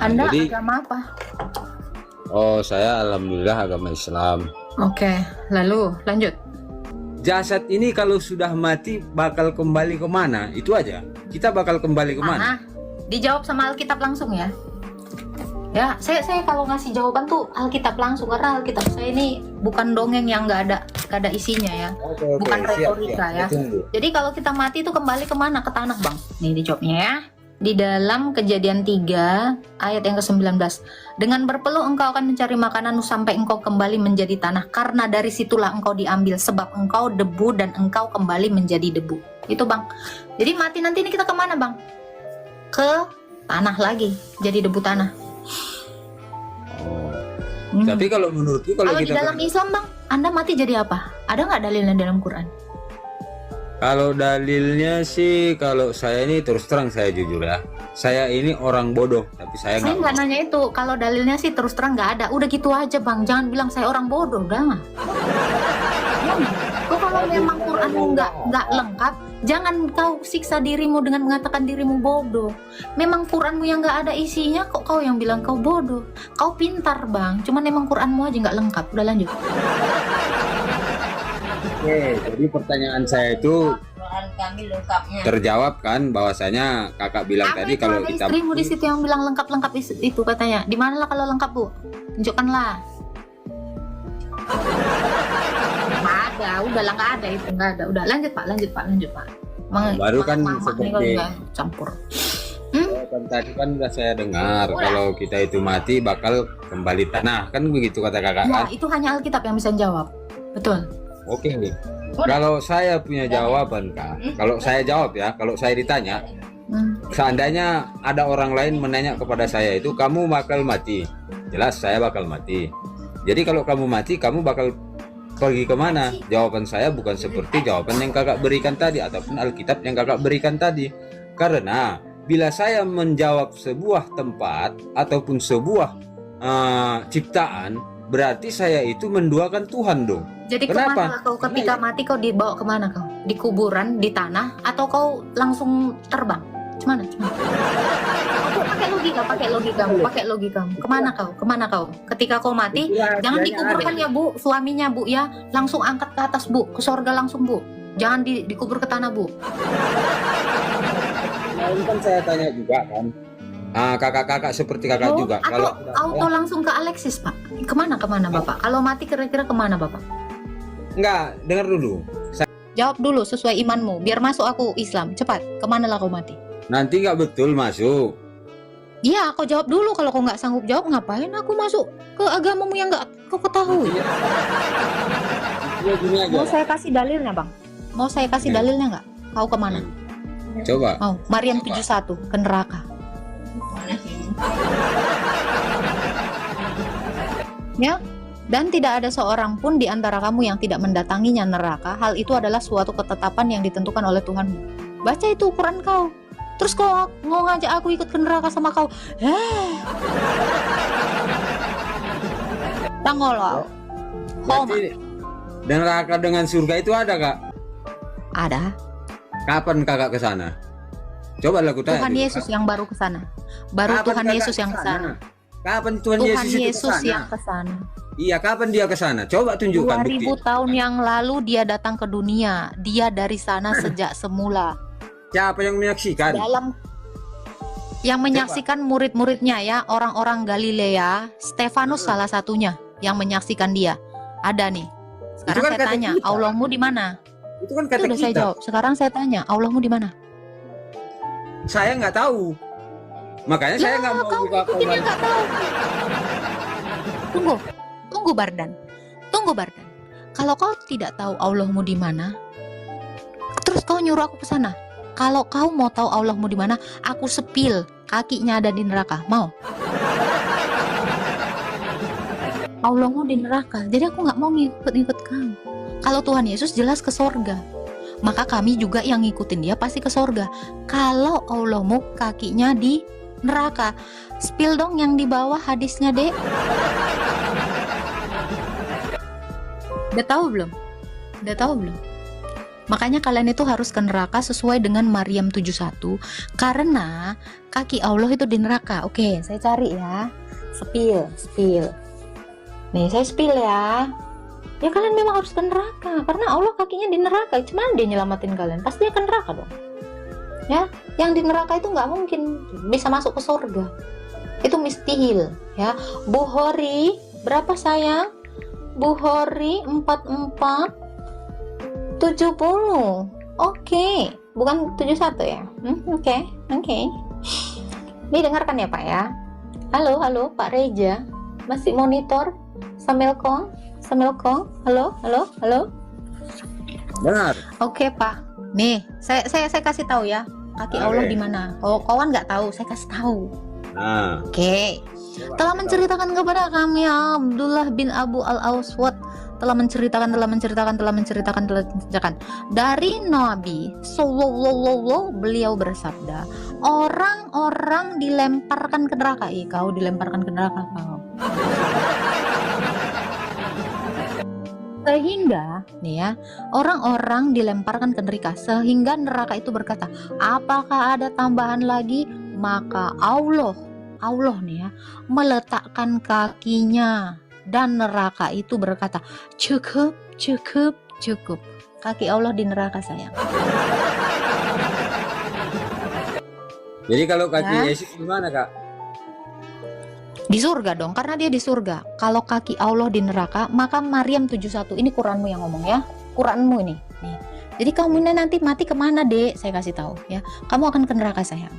Anda Jadi, agama apa? oh saya alhamdulillah agama Islam. Oke, lalu lanjut. Jasad ini kalau sudah mati bakal kembali kemana? Itu aja. Kita bakal kembali kemana? Dijawab sama Alkitab langsung ya. Ya, saya kalau ngasih jawaban tuh Alkitab langsung, karena Alkitab saya ini bukan dongeng yang nggak ada isinya ya. Oke, Bukan siap, retorika ya. Ditunggu. Jadi kalau kita mati itu kembali kemana? Ke tanah, Bang. Nih dijawabnya ya. Di dalam Kejadian 3 ayat yang ke-19. Dengan berpeluh engkau akan mencari makanan sampai engkau kembali menjadi tanah, karena dari situlah engkau diambil, sebab engkau debu dan engkau kembali menjadi debu. Itu, Bang. Jadi mati nanti ini kita kemana, Bang? Ke tanah lagi, jadi debu tanah. Oh. Tapi kalau menurutku kalau di kita dalam Islam, Bang, Anda mati jadi apa? Ada nggak dalilnya dalam Quran? kalau dalilnya sih, kalau saya ini terus terang saya jujur ya, saya ini orang bodoh, tapi saya Saya nggak nanya itu. Kalau dalilnya sih terus terang nggak ada. Udah gitu aja, Bang. Jangan bilang saya orang bodoh, udah. Kok kalau memang Quranmu nggak lengkap, jangan kau siksa dirimu dengan mengatakan dirimu bodoh. Memang Quranmu yang nggak ada isinya, kok kau yang bilang kau bodoh? Kau pintar, Bang. Cuman memang Quranmu aja nggak lengkap. Udah lanjut. Oke, jadi pertanyaan saya itu Quran kami lengkapnya. terjawab kan, bahwasanya kakak bilang tadi kalau kita istrimu di situ yang bilang lengkap itu katanya. Di mana lah kalau lengkap, Bu? Tunjukkanlah. Nggak ada, udahlah nggak ada itu, nggak ada. Udah lanjut Pak. Baru kan seperti campur. kan tadi kan udah saya dengar kalau kita itu mati bakal kembali tanah, kan begitu kata kakak Ya, kan? itu hanya Alkitab yang bisa jawab. Betul. Oke nih. Kalau saya punya jawaban Kak, kalau saya jawab ya, kalau saya ditanya, seandainya ada orang lain menanya kepada saya itu, kamu bakal mati. Jelas saya bakal mati. Jadi kalau kamu mati, kamu bakal pergi kemana? Jawaban saya bukan seperti jawaban yang kakak berikan tadi ataupun Alkitab yang kakak berikan tadi. Karena bila saya menjawab sebuah tempat ataupun sebuah ciptaan, berarti saya itu menduakan Tuhan dong. Jadi Kenapa? kemana kau ketika mati, kau dibawa kemana kau? Di kuburan, di tanah, atau kau langsung terbang? Cuman? Pakai logikamu. Kemana kau? Ketika kau mati, jangan dikuburkan ya, Bu, suaminya, Bu, ya. Langsung angkat ke atas, Bu, ke surga langsung, Bu. Jangan dikubur ke tanah, Bu. Nah, ini kan saya tanya juga kan. Kakak-kakak seperti kakak juga. Atau auto langsung ke Alexis, Pak. Kemana Bapak? Kalau mati kira-kira kemana, Bapak? Enggak, dengar dulu. Jawab dulu sesuai imanmu, biar masuk aku Islam. Cepat, kemana lah kau mati? Nanti nggak betul masuk. Iya, kau jawab dulu. Kalau kau nggak sanggup jawab, ngapain aku masuk ke agamamu yang nggak kau ketahui? Ya, gini aja. Mau saya kasih dalilnya, Bang? Mau saya kasih dalilnya nggak? Kau kemana? Coba. Mau, Maryam 71, ke neraka. Ya, dan tidak ada seorang pun di antara kamu yang tidak mendatanginya neraka. Hal itu adalah suatu ketetapan yang ditentukan oleh Tuhanmu. Baca itu Quran kau. Terus kau mau ngajak aku ikut ke neraka sama kau? Tangolo. Berarti neraka dengan surga itu ada, Kak? Ada. Kapan kakak ke sana? Coba lah aku tanya. Tuhan dulu, Yesus Kak. yang baru ke sana. Baru Kapan Tuhan kakak Yesus yang ke kesana? sana. Kapan Tuhan Tuhan Yesus itu Yesus kesana? yang ke sana. Iya, kapan dia ke sana? Coba tunjukkan 2000 bukti. tahun yang lalu dia datang ke dunia. Dia dari sana sejak semula. Siapa yang menyaksikan? Dalam yang menyaksikan murid-muridnya ya, orang-orang Galilea, Stefanus salah satunya yang menyaksikan dia. Ada nih. Sekarang kan saya kata tanya, kita. Allahmu di mana? Itu kan Itu kata udah saya kita. jawab. Sekarang saya tanya, Allahmu di mana? Saya nggak tahu. Makanya saya nggak mau kau buka ikutin yang nggak tahu. Tunggu Bardan. Kalau kau tidak tahu Allahmu di mana, terus kau nyuruh aku ke sana. Kalau kau mau tahu Allahmu di mana, aku sepil kakinya ada di neraka. Mau? Allahmu di neraka. Jadi aku nggak mau ngikut-ngikut kamu. Kalau Tuhan Yesus jelas ke sorga, maka kami juga yang ngikutin dia pasti ke sorga. Kalau Allahmu kakinya di neraka, spill dong yang di bawah hadisnya, Dek. Udah tahu belum? Makanya kalian itu harus ke neraka sesuai dengan Maryam 71, karena kaki Allah itu di neraka. Oke, saya cari ya. Spill. Nih, saya spill ya. Ya kalian memang harus ke neraka, karena Allah kakinya di neraka. Cuman dia nyelamatin kalian, pasti dia ke neraka dong. Ya, yang di neraka itu nggak mungkin bisa masuk ke surga. Itu mustahil ya. Bukhari berapa sayang? Bukhari 44 70. Oke, bukan 71 ya. Oke. Ini dengarkan ya Pak ya. Halo Pak Reja, masih monitor sambil kong. Halo. Benar. Oke Pak. Nih, saya kasih tahu ya. Kaki Allah di mana? Oh, kawan nggak tahu, saya kasih tahu. Nah. Oke. Telah menceritakan kepada kami Abdullah bin Abu al-Awswad telah menceritakan dari Nabi sallallahu, beliau bersabda, orang-orang dilemparkan ke neraka. Kau dilemparkan ke neraka kau. Sehingga nih ya, orang-orang dilemparkan ke neraka, sehingga neraka itu berkata, apakah ada tambahan lagi? Maka Allah nih ya meletakkan kakinya, dan neraka itu berkata, cukup. Kaki Allah di neraka sayang. Jadi kalau kaki Ya. Yesus gimana Kak? Di surga dong, karena dia di surga. Kalau kaki Allah di neraka, maka Maryam 71, ini Quranmu yang ngomong ya, Quranmu ini. Nih. Jadi kamu ini nanti mati kemana dek? Saya kasih tahu ya, kamu akan ke neraka sayang.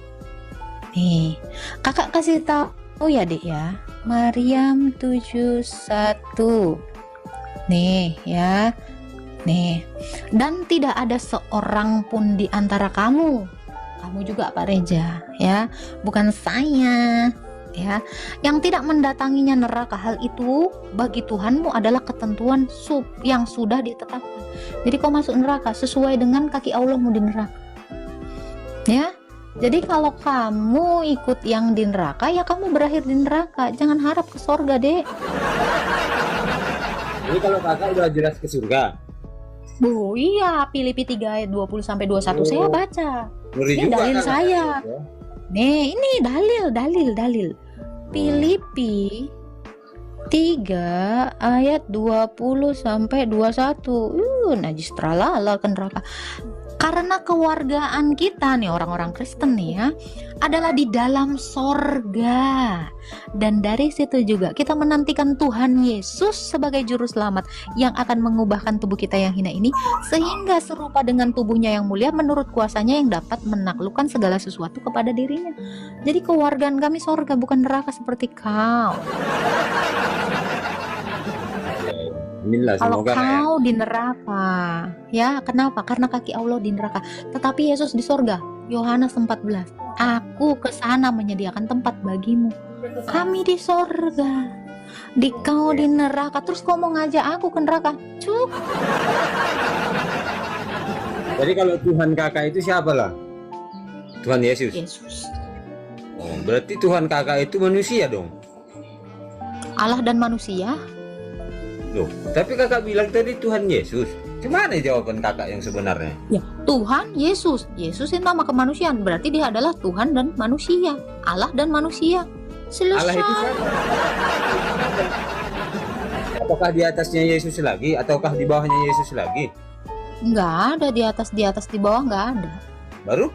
Nih, kakak kasih tahu ya dek ya, Maryam 71. Nih ya, nih. Dan tidak ada seorang pun di antara kamu juga Pak Reja ya, bukan saya ya, yang tidak mendatanginya neraka. Hal itu bagi Tuhanmu adalah ketentuan yang sudah ditetapkan. Jadi kau masuk neraka sesuai dengan kaki Allahmu di neraka ya. Jadi kalau kamu ikut yang di neraka, ya kamu berakhir di neraka. Jangan harap ke surga dek. Jadi kalau kakak udah jelas ke surga. Oh iya, Filipi 3 ayat 20 sampai 21 saya baca. Ngeri Ini juga dalil kan, saya. ya? Nih, ini dalil. Filipi 3 ayat 20 sampai 21. Najis tralala ke neraka. Karena kewargaan kita nih orang-orang Kristen nih ya adalah di dalam sorga, dan dari situ juga kita menantikan Tuhan Yesus sebagai juru selamat yang akan mengubahkan tubuh kita yang hina ini sehingga serupa dengan tubuhnya yang mulia menurut kuasanya yang dapat menaklukkan segala sesuatu kepada dirinya. Jadi kewargaan kami sorga, bukan neraka seperti kau. Inilah Kalau semoga ya. kau di neraka, ya kenapa? Karena kaki Allah di neraka, tetapi Yesus di sorga. Yohanes 14, aku ke sana menyediakan tempat bagimu. Kami di sorga, kau di neraka. Terus kau mau ngajak aku ke neraka? Cuk. Jadi kalau Tuhan kakak itu siapa lah? Tuhan Yesus. Yesus, Oh, berarti Tuhan kakak itu manusia dong. Allah dan manusia. Loh, tapi kakak bilang tadi Tuhan Yesus. Gimana jawaban kakak yang sebenarnya? Ya, Tuhan Yesus. Yesus itu nama kemanusiaan, berarti dia adalah Tuhan dan manusia, Allah dan manusia. Allah itu Selesai. siapa? Apakah di atasnya Yesus lagi ataukah di bawahnya Yesus lagi? Nggak ada di atas, di bawah nggak ada. Baru?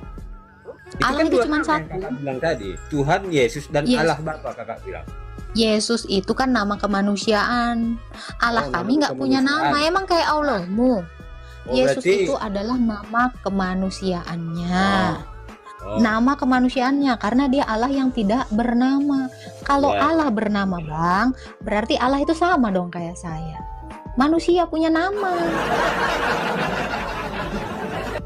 Allah itu dua cuma nama yang satu. kakak bilang tadi. Tuhan Yesus dan Yes. Allah Bapa kakak bilang. Yesus itu kan nama kemanusiaan. Allah Oh, kami nama nggak punya kemanusiaan. nama, emang kayak Allahmu. Oh, Yesus berarti- itu adalah nama kemanusiaannya. Oh. Nama kemanusiaannya karena dia Allah yang tidak bernama. Kalau Ya. Allah bernama bang, berarti Allah itu sama dong kayak saya. Manusia punya nama.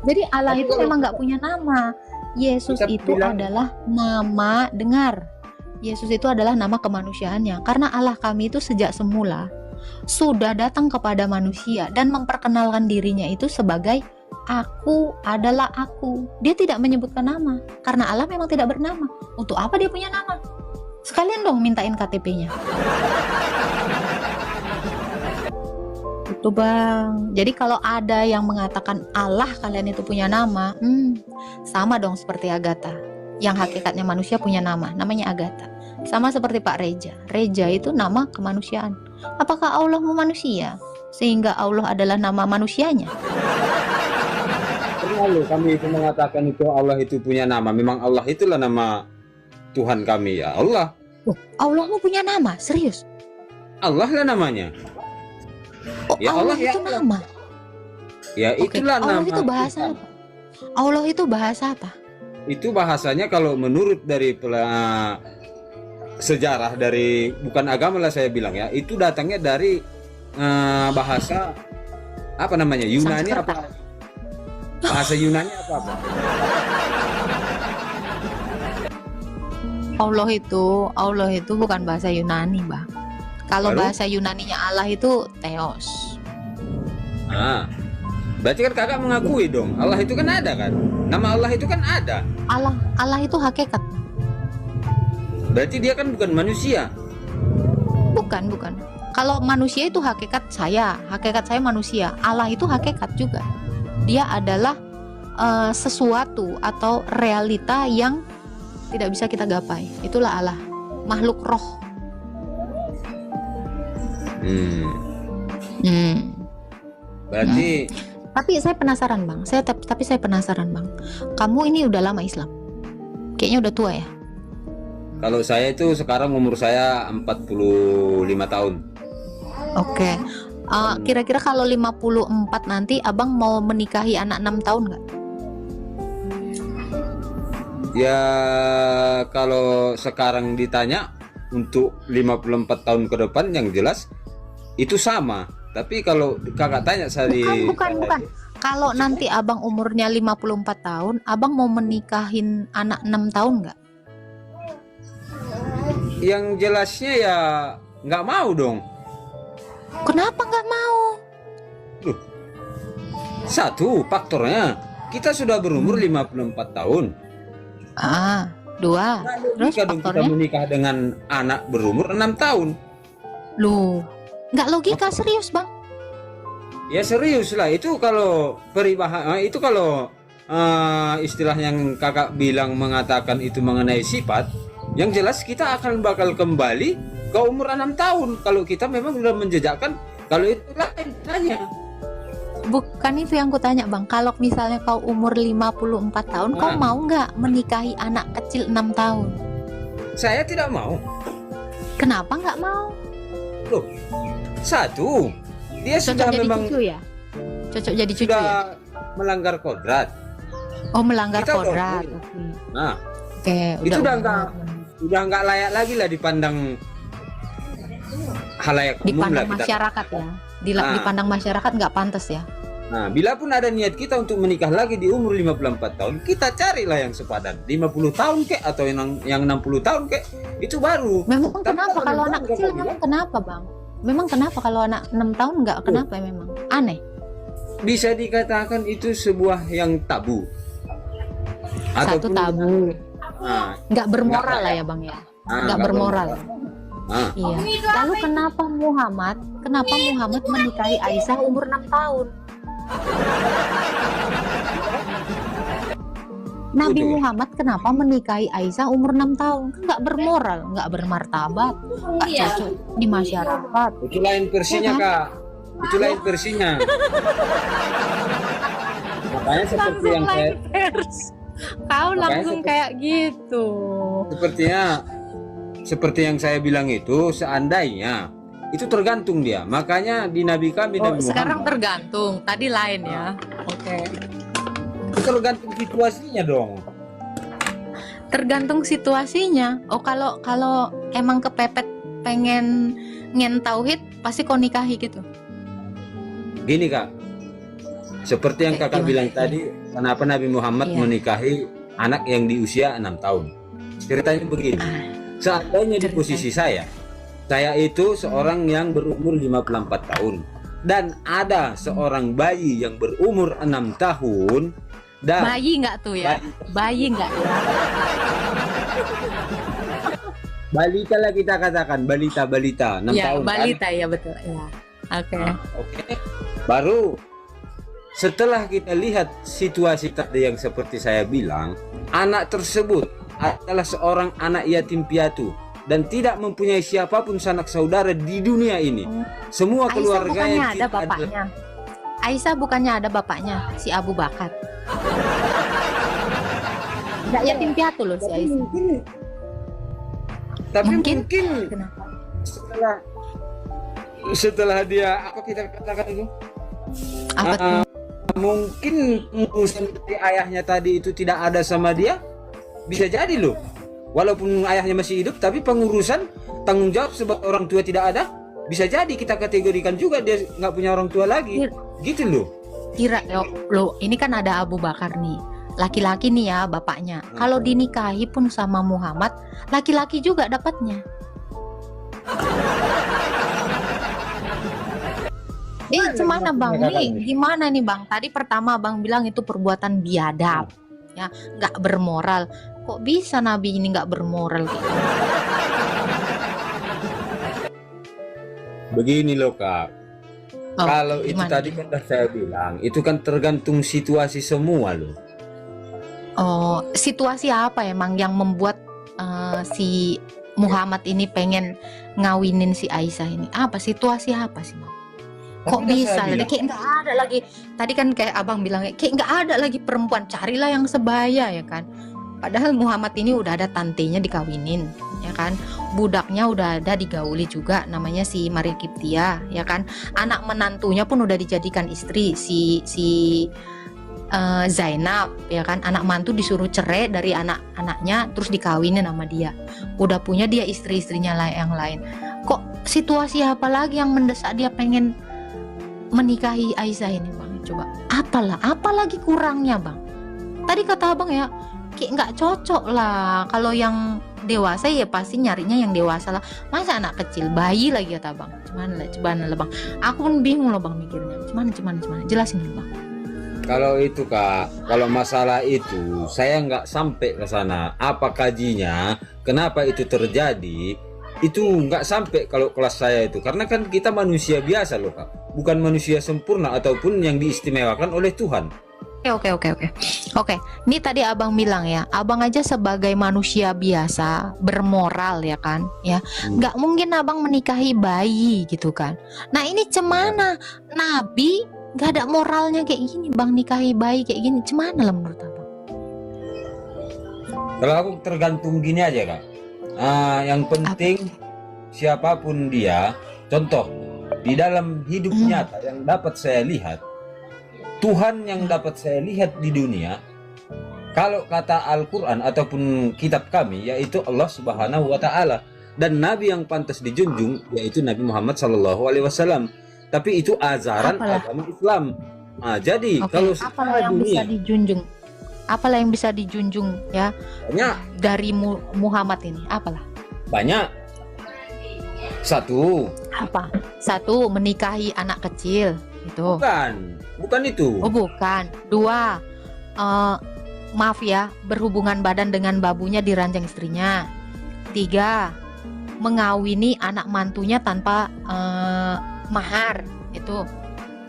Jadi Allah Tapi itu kalau memang nggak punya nama. Yesus kita itu bilang- adalah nama, dengar. Yesus itu adalah nama kemanusiaannya. Karena Allah kami itu sejak semula sudah datang kepada manusia dan memperkenalkan dirinya itu sebagai aku adalah aku. Dia tidak menyebutkan nama karena Allah memang tidak bernama. Untuk apa dia punya nama? Sekalian dong mintain KTP-nya. Tuh Bang, jadi kalau ada yang mengatakan Allah kalian itu punya nama, sama dong seperti Agatha. Yang hakikatnya manusia punya nama, namanya Agatha. Sama seperti Pak Reja. Reja itu nama kemanusiaan. Apakah Allah manusia? Sehingga Allah adalah nama manusianya? Pernah loh kami itu mengatakan itu Allah itu punya nama. Memang Allah itulah nama Tuhan kami ya Allah. Oh, Allah punya nama, serius? Allah lah namanya. Oh, Ya Allah Allah, ya itu Allah. nama. Ya Oke, itulah Allah nama itu bahasa Tuhan. apa? Allah itu bahasa apa? Itu bahasanya kalau menurut dari sejarah dari bukan agama lah saya bilang ya, itu datangnya dari bahasa apa namanya Yunani Sanskerta. apa? Bahasa Yunani apa? Allah itu bukan bahasa Yunani, Bang. Kalau Baru? bahasa Yunaninya Allah itu Theos. Ah, berarti kan kakak mengakui dong Allah itu kan ada kan? Nama Allah itu kan ada. Allah itu hakikat. Berarti dia kan bukan manusia. Bukan. Kalau manusia itu hakikat saya manusia. Allah itu hakikat juga. Dia adalah sesuatu atau realita yang tidak bisa kita gapai. Itulah Allah, makhluk roh. Berarti Tapi saya penasaran Bang. Tapi saya penasaran Bang. Kamu ini udah lama Islam? Kayaknya udah tua ya? kalau saya itu sekarang umur saya 45 tahun. Oke. Kira-kira kalau 54 nanti Abang mau menikahi anak 6 tahun nggak? Ya kalau sekarang ditanya untuk 54 tahun ke depan yang jelas itu sama. Tapi kalau kakak tanya saya Bukan. Kalau nanti Abang umurnya 54 tahun, Abang mau menikahin anak 6 tahun nggak? Yang jelasnya ya nggak mau dong. Kenapa nggak mau? Loh, satu faktornya kita sudah berumur 54 tahun. 2. Terus Jika dong kita faktornya? menikah dengan anak berumur 6 tahun. Loh, nggak logika, serius Bang. Ya serius lah, itu kalau itu kalau istilah yang kakak bilang mengatakan itu mengenai sifat, yang jelas kita akan bakal kembali ke umur 6 tahun kalau kita memang sudah menjejakkan. Kalau itu lain tanya. Bukan itu yang kutanya Bang. Kalau misalnya kau umur 54 tahun, kau mau nggak menikahi anak kecil 6 tahun? Saya tidak mau. Kenapa nggak mau? Loh, satu, dia Cocok sudah jadi memang cucu ya? Cocok jadi cucu sudah ya? melanggar kodrat. Oh, melanggar Kita kodrat. udah- Oke. Nah, Oke, itu udah umur. nggak layak lagi lah dipandang halayak umum lah Dipandang kita. masyarakat ya. Nah. Dipandang masyarakat nggak pantas ya. Nah, bila pun ada niat kita untuk menikah lagi di umur 54 tahun, kita carilah yang sepadan. 50 tahun kek atau yang 60 tahun kek, itu baru. Memang Tapi kenapa kalau kalau memang anak kecil kakak memang kenapa Bang? Memang kenapa kalau anak 6 tahun nggak kenapa memang? Aneh. Bisa dikatakan itu sebuah yang tabu. Satu tabu. Nah, Nggak bermoral Nggak lah ya Bang ya. nah, Nggak bermoral. Nah, Iya. Lalu kenapa Muhammad menikahi Aisyah umur 6 tahun? Nabi Betul. Muhammad kenapa menikahi Aisyah umur 6 tahun? Kan nggak bermoral, nggak bermartabat, nggak cocok di masyarakat. itu lain versinya, Iya, Kak. Itu lain versinya. Makanya seperti yang saya Kau Makanya langsung kayak gitu. seperti yang saya bilang itu, seandainya itu tergantung dia. Makanya di Nabi kami Oh, Nabi sekarang Muhammad tergantung. Tadi lain ya. Oke. itu tergantung situasinya dong. Tergantung situasinya. Oh, kalau emang kepepet pengen tauhid, pasti kau nikahi gitu. Gini, Kak, seperti yang kakak Gimana? bilang tadi, kenapa Nabi Muhammad Iya. menikahi anak yang di usia 6 tahun. Ceritanya begini, seandainya di posisi saya itu seorang yang berumur 54 tahun dan ada seorang bayi yang berumur 6 tahun dan Bayi nggak tuh ya? Bayi nggak ya? balita lah kita katakan, balita 6 Ya, tahun balita ya betul. Ya. Oke. kan? Oke. Baru setelah kita lihat situasi tadi yang seperti saya bilang, anak tersebut adalah seorang anak yatim piatu dan tidak mempunyai siapapun sanak saudara di dunia ini. Semua Aisyah keluarganya bukannya ada tidak bapaknya. Aisyah bukannya ada bapaknya, si Abu Bakar. Nggak yatim piatu loh si Aisyah. Tapi Mungkin. mungkin Kenapa? setelah dia apa kita katakan itu, Apa tuh? mungkin urusan dari ayahnya tadi itu tidak ada sama dia, bisa jadi loh. Walaupun ayahnya masih hidup, tapi pengurusan tanggung jawab sebagai orang tua tidak ada, bisa jadi kita kategorikan juga dia nggak punya orang tua lagi, gitu loh. Kira lo ini kan ada Abu Bakar nih, laki-laki nih ya bapaknya. Kalau dinikahi pun sama Muhammad, laki-laki juga dapatnya. Gimana bang? Nih gimana nih bang? Tadi pertama bang bilang itu perbuatan biadab, ya nggak bermoral. Kok bisa Nabi ini nggak bermoral? Begini loh kak. Oh, Kalau itu gimana? tadi kan udah saya bilang, itu kan tergantung situasi semua loh. Oh, situasi apa emang yang membuat si Muhammad ini pengen ngawinin si Aisyah ini? Apa situasi apa sih, Bang? Kok Tapi bisa? saya bilang, Kayak nggak ada lagi. Tadi kan kayak abang bilang, kayak nggak ada lagi perempuan. Carilah yang sebaya ya kan. Padahal Muhammad ini udah ada tantenya dikawinin, ya kan. Budaknya udah ada digauli juga, namanya si Maria Kiptia, ya kan. Anak menantunya pun udah dijadikan istri si Zainab, ya kan. Anak mantu disuruh cerai dari anak-anaknya, terus dikawinin sama dia. Udah punya dia istri-istrinya yang lain. Kok situasi apa lagi yang mendesak dia pengen menikahi Aisyah ini, Bang? Coba, apa lagi kurangnya, Bang? Tadi kata abang ya, kayak nggak cocok lah. Kalau yang dewasa ya pasti nyarinya yang dewasa lah. Masa anak kecil, bayi lagi kata abang. Cuman lah bang. Aku pun bingung loh bang mikirnya. Cuman. Jelasin dulu bang. kalau itu kak, kalau masalah itu saya nggak sampai ke sana. Apa kajinya? Kenapa itu terjadi? Itu nggak sampai kalau kelas saya itu, karena kan kita manusia biasa loh kak, bukan manusia sempurna ataupun yang diistimewakan oleh Tuhan. Oke. Ini tadi abang bilang ya, abang aja sebagai manusia biasa bermoral ya kan, ya nggak mungkin abang menikahi bayi gitu kan. Nah ini cemana Nabi nggak ada moralnya kayak gini bang, nikahi bayi kayak gini, cemana lah menurut abang? Kalau aku tergantung gini aja kak, yang penting siapapun dia, contoh di dalam hidup nyata yang dapat saya lihat, Tuhan yang dapat saya lihat di dunia, kalau kata Al-Quran ataupun kitab kami, yaitu Allah Subhanahu wa Ta'ala, dan Nabi yang pantas dijunjung yaitu Nabi Muhammad Sallallahu Alaihi Wasallam. Tapi itu ajaran agama Islam. Jadi kalau apalah yang bisa dijunjung? Apalah yang bisa dijunjung ya? banyak Dari Muhammad ini, apalah? banyak. Satu, menikahi anak kecil itu. bukan itu. Oh bukan. Dua, maaf ya, berhubungan badan dengan babunya di ranjang istrinya. Tiga, mengawini anak mantunya tanpa mahar. Itu.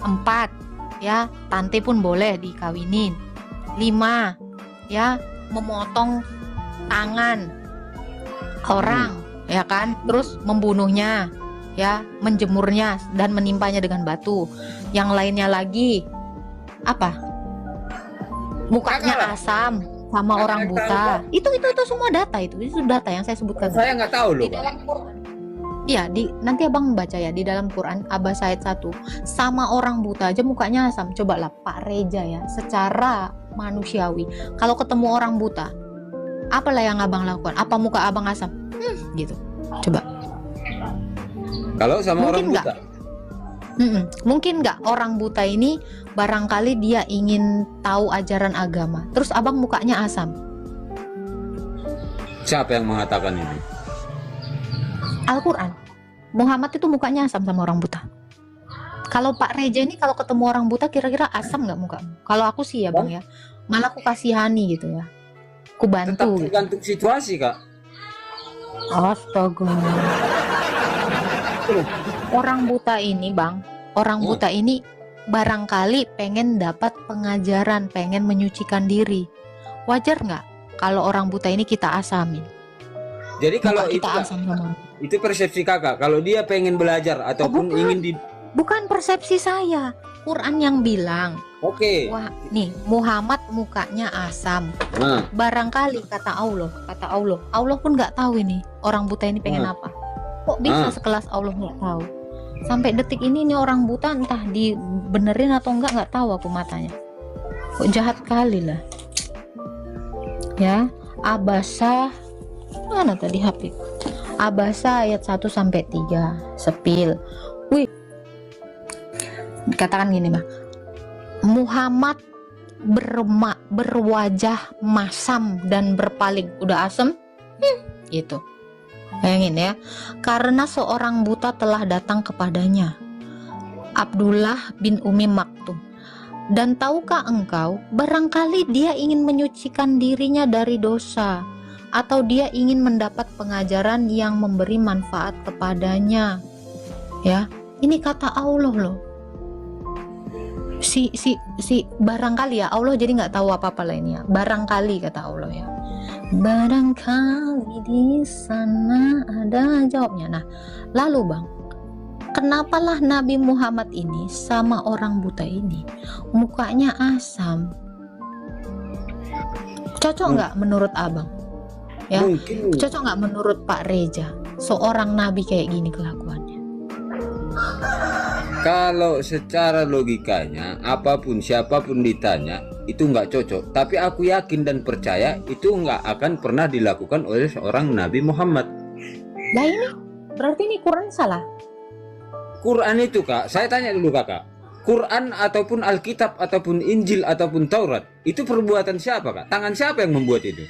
Empat, ya tante pun boleh dikawinin. Lima, ya memotong tangan orang, ya kan, terus membunuhnya, ya menjemurnya dan menimpanya dengan batu. Yang lainnya lagi apa? Mukanya asam sama orang buta. Itu semua data itu data yang saya sebutkan. Saya nggak tahu loh. Di dalam Quran. Iya, nanti abang baca ya di dalam Quran Abasa ayat 1, sama orang buta aja mukanya asam. Coba lah Pak Reja ya, secara manusiawi kalau ketemu orang buta, apalah yang abang lakukan? Apa muka abang asam? Gitu. Coba. Kalau sama Mungkin orang buta. Mungkin nggak orang buta ini barangkali dia ingin tahu ajaran agama, terus abang mukanya asam. Siapa yang mengatakan ini? Al-Quran. Muhammad itu mukanya asam sama orang buta. Kalau Pak Reja ini kalau ketemu orang buta kira-kira asam nggak muka? Kalau aku sih ya bang ya, malah aku kasihani gitu ya, aku bantu. Tetap gitu. tergantung situasi kak. Astaga. Orang buta ini bang, orang buta ini barangkali pengen dapat pengajaran, pengen menyucikan diri. Wajar nggak kalau orang buta ini kita asamin? Jadi kalau Muka itu kita asam sama. itu persepsi kakak. Kalau dia pengen belajar ataupun bukan. ingin di Bukan persepsi saya. Quran yang bilang, Oke. wah nih Muhammad mukanya asam. Nah, Barangkali kata Allah, Allah pun nggak tahu ini orang buta ini pengen apa. Kok bisa sekelas Allah nggak tahu? Sampai detik ini nih orang buta entah dibenerin atau nggak tahu aku matanya. Kok jahat kali lah. Ya, Abasa mana tadi HP? Abasa ayat 1 sampai 3 sepil. Wih. Katakan gini mah. Muhammad berwajah masam dan berpaling. Udah asem? Itu. Bayangin ya. Karena seorang buta telah datang kepadanya, Abdullah bin Umi Maktum. Dan tahukah engkau, barangkali dia ingin menyucikan dirinya dari dosa, atau dia ingin mendapat pengajaran yang memberi manfaat kepadanya. Ya, ini kata Allah loh. Si barangkali ya, Allah jadi nggak tahu apa-apa lainnya. Barangkali kata Allah ya. Barangkali di sana ada jawabnya. Nah, lalu Bang, kenapalah Nabi Muhammad ini sama orang buta ini mukanya asam? Cocok nggak menurut Abang? Ya, mungkin cocok nggak menurut Pak Reja seorang Nabi kayak gini kelakuannya? kalau secara logikanya apapun siapapun ditanya itu nggak cocok. Tapi aku yakin dan percaya itu nggak akan pernah dilakukan oleh seorang Nabi Muhammad. Nah ini berarti ini Quran salah. Quran itu kak, saya tanya dulu kakak, Quran ataupun Alkitab ataupun Injil ataupun Taurat itu perbuatan siapa kak? Tangan siapa yang membuat itu?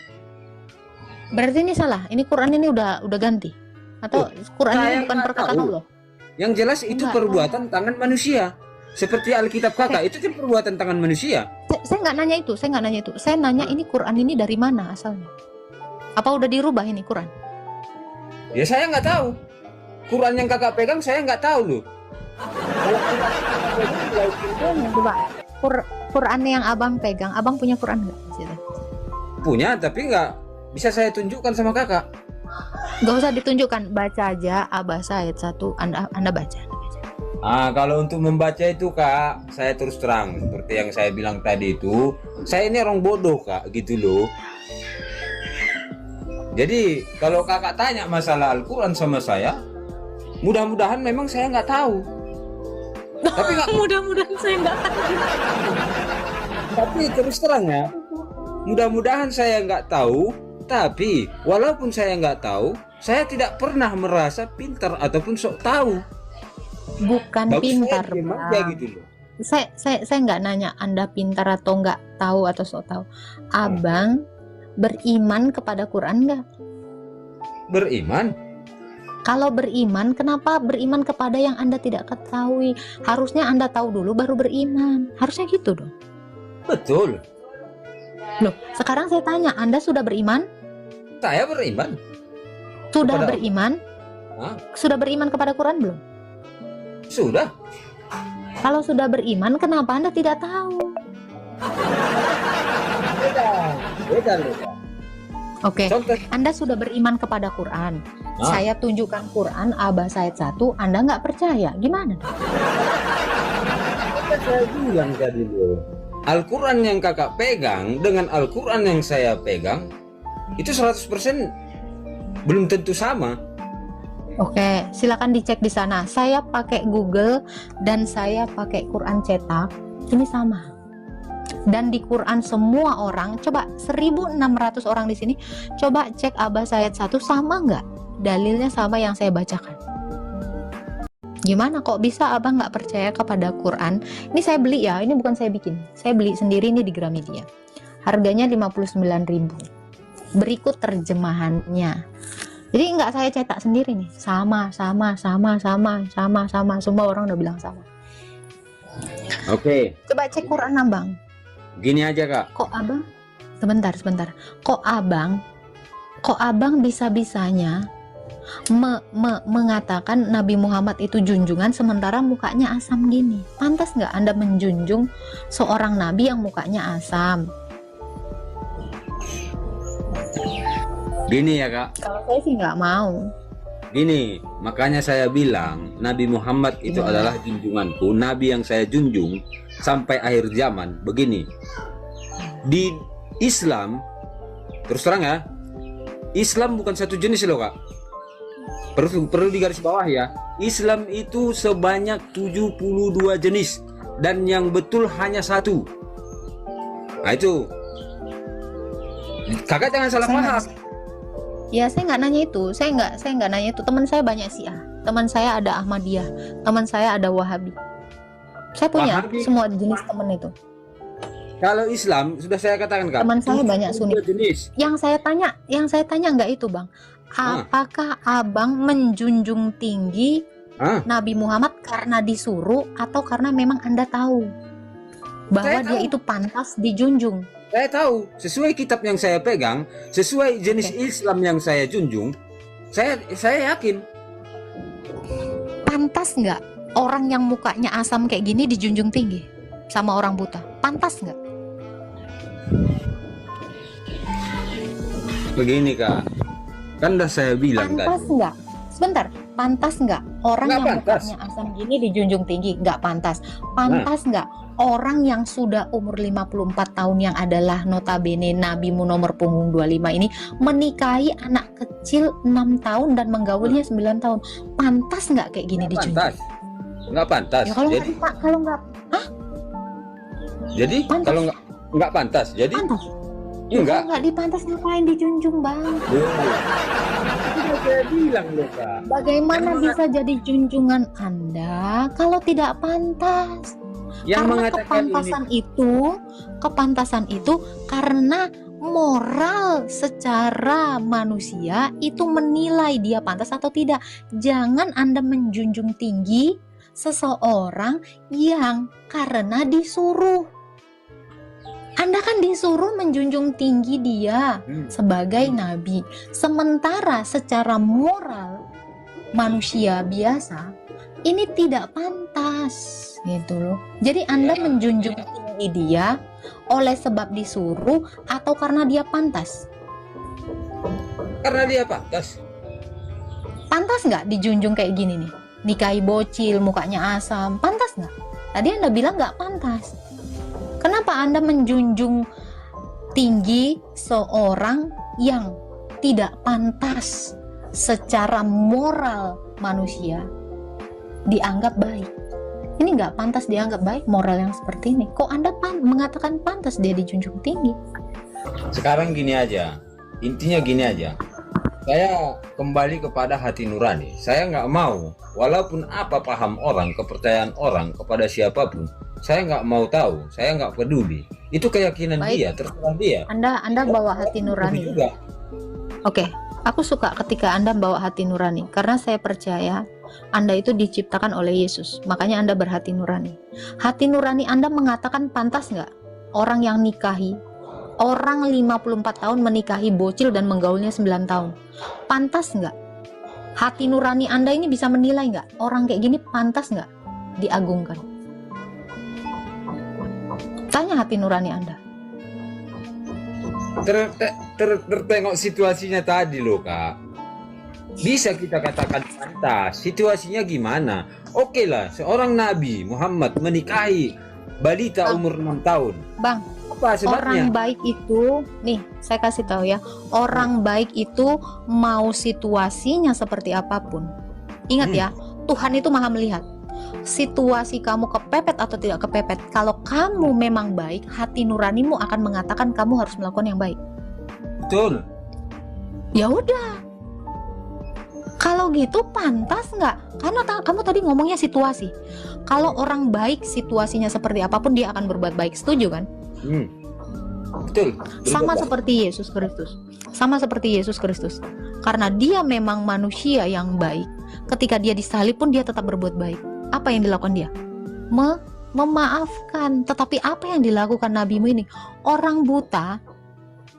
Berarti ini salah. Ini Quran ini udah ganti atau Quran saya ini bukan nggak perkataan tahu. Allah? Yang jelas itu Enggak, perbuatan tangan manusia. Seperti Alkitab kakak itu kan perbuatan tangan manusia. Saya nggak nanya itu. Saya nanya ini Quran ini dari mana asalnya? Apa udah dirubah ini Quran? Ya saya nggak tahu. Quran yang kakak pegang saya nggak tahu loh. Coba Quran yang abang pegang, abang punya Quran nggak? Punya tapi nggak bisa saya tunjukkan sama kakak. Gak usah ditunjukkan, baca aja Abasa ayat 1, Anda baca. Kalau untuk membaca itu kak, saya terus terang seperti yang saya bilang tadi itu, saya ini orang bodoh kak, gitu loh. Jadi kalau kakak tanya masalah Al-Quran sama saya, mudah-mudahan memang saya nggak tahu. Tapi nggak Mudah-mudahan saya nggak tahu. Tapi terus terang ya, mudah-mudahan saya nggak tahu. Tapi walaupun saya nggak tahu, saya tidak pernah merasa pintar ataupun sok tahu. Bukan Bagus pintar, saya diem aja Bang. gitu loh. Saya nggak nanya Anda pintar atau nggak tahu atau sok tahu. Abang beriman kepada Quran nggak? Beriman? Kalau beriman, kenapa beriman kepada yang Anda tidak ketahui? Harusnya Anda tahu dulu baru beriman. Harusnya gitu dong. Betul. Loh, sekarang saya tanya, Anda sudah beriman? Saya beriman. Sudah Kepada- beriman? Hah? Sudah beriman kepada Quran belum? Sudah. Kalau sudah beriman, kenapa Anda tidak tahu? Beda. Oke, Contoh. Anda sudah beriman kepada Quran. Ah. Saya tunjukkan Quran Abasa ayat 1, Anda nggak percaya. Gimana dong? Saya bilang tadi loh. Al-Quran yang kakak pegang dengan Al-Quran yang saya pegang itu 100% belum tentu sama. Oke, silakan dicek di sana. Saya pakai Google dan saya pakai Quran cetak. Ini sama. Dan di Quran semua orang, coba 1.600 orang di sini, coba cek Abasa ayat 1 sama nggak? Dalilnya sama yang saya bacakan. Gimana kok bisa abang nggak percaya kepada Quran? Ini saya beli ya, ini bukan saya bikin. Saya beli sendiri ini di Gramedia. Harganya 59.000. Berikut terjemahannya. Jadi nggak saya cetak sendiri nih. Sama. Semua orang udah bilang sama. Oke, Coba cek Quran abang. gini aja kak. Kok abang? Sebentar. Kok abang bisa-bisanya mengatakan Nabi Muhammad itu junjungan sementara mukanya asam gini. Pantas nggak Anda menjunjung seorang nabi yang mukanya asam? Gini ya Kak, Kalau saya sih nggak mau. gini, makanya saya bilang Nabi Muhammad itu Iya. adalah junjunganku, nabi yang saya junjung sampai akhir zaman. Begini, di Islam, terus terang ya, Islam bukan satu jenis loh Kak. Perlu digaris bawah ya, Islam itu sebanyak 72 jenis dan yang betul hanya satu. Nah itu, kakak jangan salah Saya paham. nggak- Ya saya nggak nanya itu, saya nggak nanya itu. Teman saya banyak Syiah, teman saya ada Ahmadiyah, teman saya ada Wahabi. Saya punya Wahabi. semua jenis teman itu. Kalau Islam sudah saya katakan Kak, Teman saya banyak 72 Sunni. jenis. Yang saya tanya nggak itu bang, apakah abang menjunjung tinggi Ah. Nabi Muhammad karena disuruh atau karena memang Anda tahu bahwa Saya dia tahu. itu pantas dijunjung? Saya tahu, sesuai kitab yang saya pegang, sesuai jenis Islam yang saya junjung, saya yakin. Pantas nggak orang yang mukanya asam kayak gini dijunjung tinggi sama orang buta? Pantas nggak? Begini Kak, kan udah saya bilang Pantas tadi. nggak? Sebentar, pantas nggak orang Nggak yang pantas. mukanya asam gini dijunjung tinggi? Nggak pantas. Pantas nggak orang yang sudah umur 54 tahun yang adalah notabene nabimu nomor punggung 25 ini menikahi anak kecil 6 tahun dan menggaulnya 9 tahun? Pantas nggak kayak gini Nggak dijunjung? pantas, nggak pantas. Ya, kalau jadi, nggak kalau nggak pantas. kalau nggak pantas, jadi pantas. enggak. Kalau nggak dipantas ngapain dijunjung bang? Sudah saya bilang loh Kak. Bagaimana Yang bisa jadi junjungan Anda kalau tidak pantas? Yang Karena mengatakan kepantasan itu karena moral secara manusia itu menilai dia pantas atau tidak. Jangan Anda menjunjung tinggi seseorang yang karena disuruh. Anda kan disuruh menjunjung tinggi dia sebagai nabi. Sementara secara moral manusia biasa ini tidak pantas gitu loh. Jadi Anda menjunjung tinggi dia oleh sebab disuruh atau karena dia pantas? karena dia pantas. Pantas nggak dijunjung kayak gini nih? Nikahi bocil, mukanya asam, pantas nggak? Tadi Anda bilang nggak pantas. Kenapa Anda menjunjung tinggi seorang yang tidak pantas secara moral manusia dianggap baik? Ini nggak pantas dianggap baik moral yang seperti ini. Kok Anda mengatakan pantas dia dijunjung tinggi? Sekarang gini aja, intinya gini aja. Saya kembali kepada hati nurani. Saya nggak mau, walaupun apa paham orang, kepercayaan orang kepada siapapun, saya nggak mau tahu, saya nggak peduli. Itu keyakinan Baik. dia, terserah dia. Anda bawa hati nurani. Juga. Oke, aku suka ketika Anda bawa hati nurani karena saya percaya Anda itu diciptakan oleh Yesus. Makanya Anda berhati nurani. Hati nurani Anda mengatakan pantas nggak orang yang nikahi orang 54 tahun menikahi bocil dan menggaulnya 9 tahun? Pantas nggak? Hati nurani Anda ini bisa menilai nggak orang kayak gini pantas nggak diagungkan? Tanya hati nurani Anda. Tertengok situasinya tadi loh Kak. Bisa kita katakan pantas. Situasinya gimana? Oke lah, seorang Nabi Muhammad menikahi balita umur 6 tahun. Bang, Apa sebabnya? orang baik itu, nih saya kasih tahu ya, orang baik itu mau situasinya seperti apapun. Ingat ya, Tuhan itu maha melihat. Situasi kamu kepepet atau tidak kepepet, kalau kamu memang baik, hati nuranimu akan mengatakan kamu harus melakukan yang baik. Betul. Ya udah. Kalau gitu pantas nggak? Karena kamu tadi ngomongnya situasi. Kalau orang baik situasinya seperti apapun dia akan berbuat baik. Setuju kan? Betul. Sama Berubah. seperti Yesus Kristus. Sama seperti Yesus Kristus. Karena dia memang manusia yang baik. Ketika dia disalib pun dia tetap berbuat baik. Apa yang dilakukan dia? Memaafkan. Tetapi apa yang dilakukan nabimu ini? Orang buta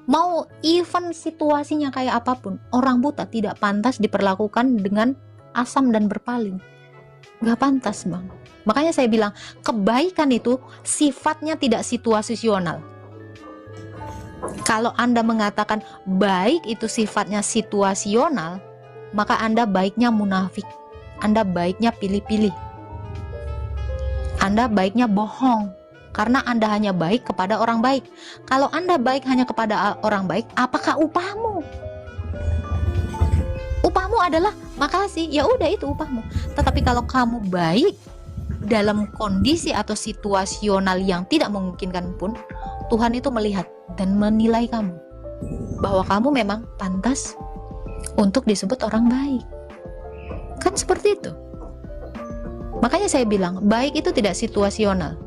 Mau even situasinya kayak apapun, orang buta tidak pantas diperlakukan dengan asam dan berpaling. Gak pantas, Bang. Makanya saya bilang, kebaikan itu sifatnya tidak situasional. Kalau Anda mengatakan baik itu sifatnya situasional, maka Anda baiknya munafik. Anda baiknya pilih-pilih. Anda baiknya bohong. Karena Anda hanya baik kepada orang baik. Kalau Anda baik hanya kepada orang baik, apakah upahmu? Upahmu adalah makasih. Ya udah, itu upahmu. Tetapi kalau kamu baik dalam kondisi atau situasional yang tidak memungkinkan pun, Tuhan itu melihat dan menilai kamu bahwa kamu memang pantas untuk disebut orang baik. Kan seperti itu. Makanya saya bilang, baik itu tidak situasional.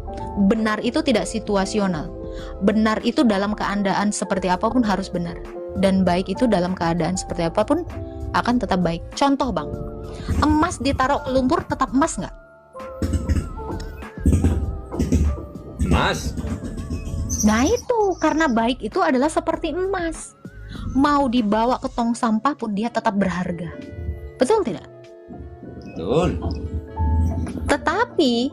Benar itu tidak situasional. Benar itu dalam keadaan seperti apapun harus benar. Dan baik itu dalam keadaan seperti apapun akan tetap baik. Contoh, Bang, emas ditaruh ke lumpur tetap emas nggak? Emas. Nah itu, karena baik itu adalah seperti emas. Mau dibawa ke tong sampah pun dia tetap berharga. Betul tidak? Betul. Tetapi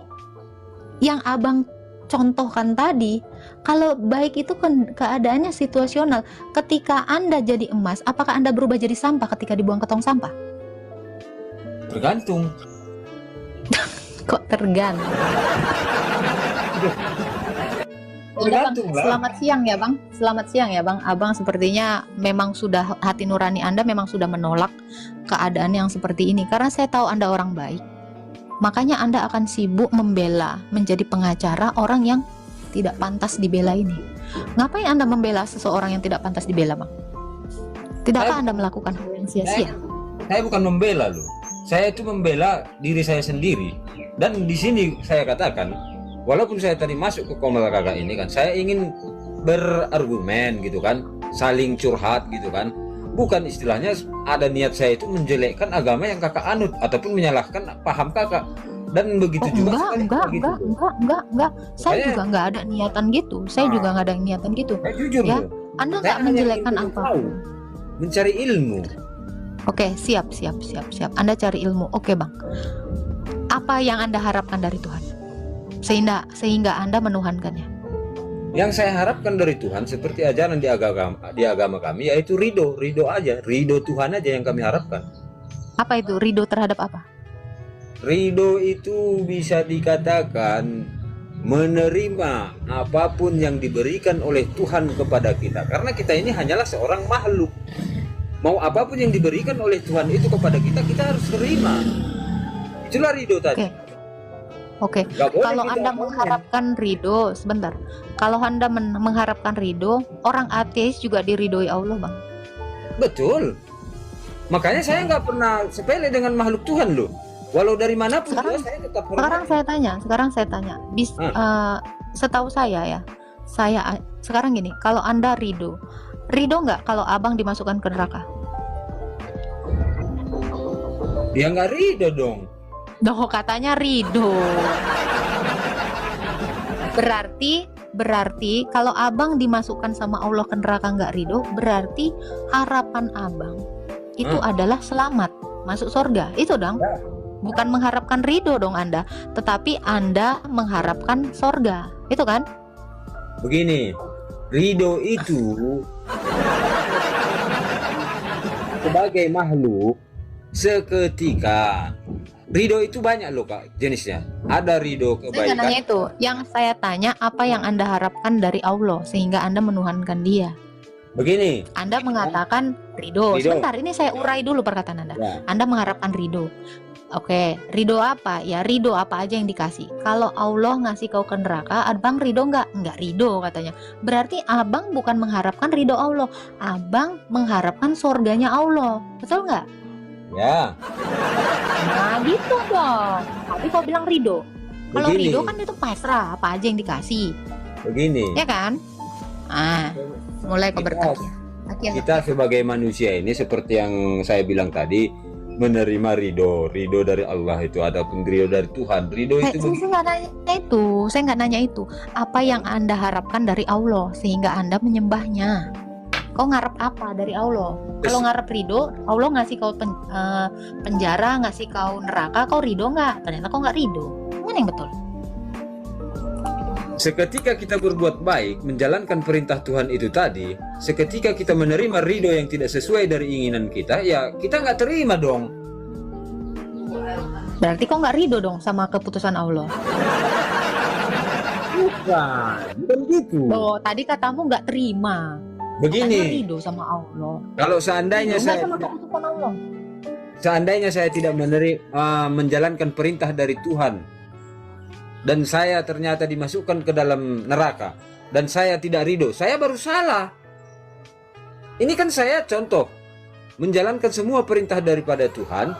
yang Abang contohkan tadi, kalau baik itu keadaannya situasional. Ketika Anda jadi emas, apakah Anda berubah jadi sampah ketika dibuang ke tong sampah? Tergantung. Kok tergantung? Tergantung lah. Selamat siang ya Bang. Selamat siang ya Bang. Abang sepertinya memang sudah, hati nurani Anda memang sudah menolak keadaan yang seperti ini. Karena saya tahu Anda orang baik. Makanya Anda akan sibuk membela, menjadi pengacara orang yang tidak pantas dibela ini. Ngapain Anda membela seseorang yang tidak pantas dibela, Bang? Tidakkah Anda melakukan hal yang sia-sia? Saya bukan membela loh. Saya itu membela diri saya sendiri. Dan di sini saya katakan, walaupun saya tadi masuk ke Komal Kakak ini kan, saya ingin berargumen gitu kan, saling curhat gitu kan. Bukan istilahnya ada niat saya itu menjelekkan agama yang kakak anut ataupun menyalahkan paham kakak. Dan begitu juga enggak. Saya juga nggak ada niatan gitu. Saya juga nggak ada niatan gitu. Jujur ya, Anda nggak menjelekkan apa? Mencari ilmu. Oke, siap. Anda cari ilmu. Oke, Bang. Apa yang Anda harapkan dari Tuhan? Sehingga Anda menuhankannya. Yang saya harapkan dari Tuhan seperti ajaran di agama kami, yaitu ridho aja, ridho Tuhan aja yang kami harapkan. Apa itu ridho terhadap apa? Ridho itu bisa dikatakan menerima apapun yang diberikan oleh Tuhan kepada kita, karena kita ini hanyalah seorang makhluk. Mau apapun yang diberikan oleh Tuhan itu kepada kita, kita harus terima. Itulah ridho tadi. Oke. Kalau Anda mengharapkan ridho, sebentar. Kalau Anda mengharapkan ridho, orang ateis juga diridhoi Allah, Bang. Betul. Makanya saya nggak pernah sepele dengan makhluk Tuhan loh. Walau dari manapun saya tetap hormat. Sekarang saya tanya. Setahu saya ya, sekarang gini, kalau Anda ridho nggak kalau Abang dimasukkan ke neraka? Ya nggak ridho dong. Doh, katanya ridho. Berarti kalau Abang dimasukkan sama Allah ke neraka nggak ridho, berarti harapan Abang itu adalah selamat, masuk surga. Itu dong. Ya. Bukan mengharapkan ridho dong Anda, tetapi Anda mengharapkan surga. Itu kan? Begini, ridho itu sebagai makhluk seketika. Ridho itu banyak loh Kak jenisnya. Ada ridho kebaikan. Saya nanya itu. Yang saya tanya, apa yang Anda harapkan dari Allah sehingga Anda menuhankan Dia? Begini. Anda mengatakan ridho. Sebentar, ini saya urai dulu perkataan Anda. Ya. Anda mengharapkan ridho. Oke, ridho apa? Ya ridho apa aja yang dikasih. Kalau Allah ngasih kau ke neraka, Abang ridho nggak? Nggak ridho katanya. Berarti Abang bukan mengharapkan ridho Allah. Abang mengharapkan surganya Allah. Betul nggak? Ya. Nah gitu dong. Tapi kau bilang ridho. Kalau Begini. ridho kan itu pasrah, apa aja yang dikasih. Begini. Ya kan? Mulai kau bertanya. Kita sebagai manusia ini seperti yang saya bilang tadi, menerima ridho dari Allah itu, adapun ridho dari Tuhan. Ridho itu Saya nggak nanya itu. Apa yang Anda harapkan dari Allah sehingga Anda menyembahnya? Kau ngarep apa dari Allah? Kalau ngarep ridho, Allah ngasih kau penjara, ngasih kau neraka, kau ridho nggak? Ternyata kau nggak ridho. Mana yang betul? Seketika kita berbuat baik, menjalankan perintah Tuhan itu tadi, seketika kita menerima ridho yang tidak sesuai dari inginan kita, ya kita nggak terima dong. Berarti kau nggak ridho dong sama keputusan Allah. Bukan gitu. Oh, tadi katamu nggak terima. Katanya Begini, ridho sama Allah. kalau seandainya Ridho nggak saya sama keputusan Allah. tidak menjalankan perintah dari Tuhan, dan saya ternyata dimasukkan ke dalam neraka, dan saya tidak ridho, saya baru salah. Ini kan saya contoh menjalankan semua perintah daripada Tuhan,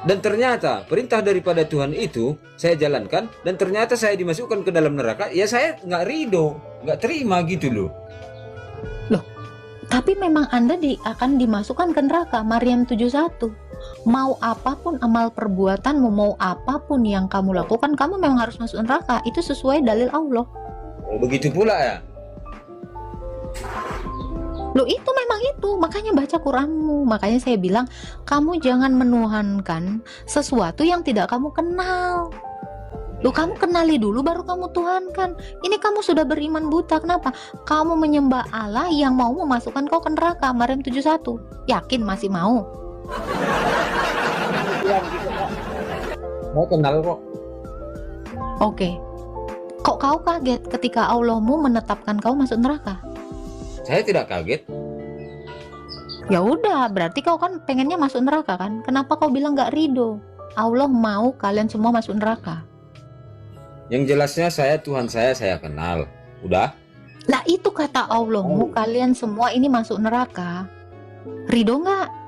dan ternyata perintah daripada Tuhan itu saya jalankan, dan ternyata saya dimasukkan ke dalam neraka. Ya saya nggak ridho, nggak terima gitu loh. Loh, tapi memang Anda akan dimasukkan ke neraka. Maryam 71. Mau apapun amal perbuatanmu, mau apapun yang kamu lakukan, kamu memang harus masuk neraka. Itu sesuai dalil Allah. Oh, begitu pula ya. Loh, itu memang itu. Makanya baca Quranmu. Makanya saya bilang, kamu jangan menuhankan sesuatu yang tidak kamu kenal. Loh, kamu kenali dulu baru kamu tuhankan. Ini kamu sudah beriman buta. Kenapa? Kamu menyembah Allah yang mau memasukkan kau ke neraka. Maryam 71. Yakin masih mau? Saya kenal kok. Oke. Kok kau kaget ketika Allahmu menetapkan kau masuk neraka? Saya tidak kaget. Ya udah, berarti kau kan pengennya masuk neraka kan? Kenapa kau bilang nggak ridho? Allah mau kalian semua masuk neraka. Yang jelasnya Tuhan saya kenal. Udah. Lah itu kata Allahmu, kalian semua ini masuk neraka. Ridho nggak?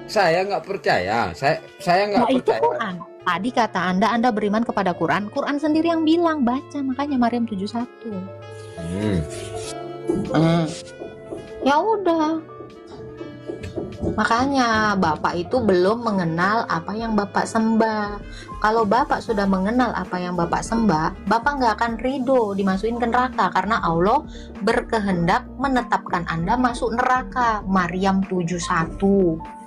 Saya nggak percaya. Saya nggak Nah itu percaya. Quran. Tadi kata Anda beriman kepada Quran. Quran sendiri yang bilang, baca makanya Maryam 71. Ya udah. Makanya Bapak itu belum mengenal apa yang Bapak sembah. Kalau Bapak sudah mengenal apa yang Bapak sembah, Bapak nggak akan ridho dimasukin ke neraka, karena Allah berkehendak menetapkan Anda masuk neraka. Maryam 71.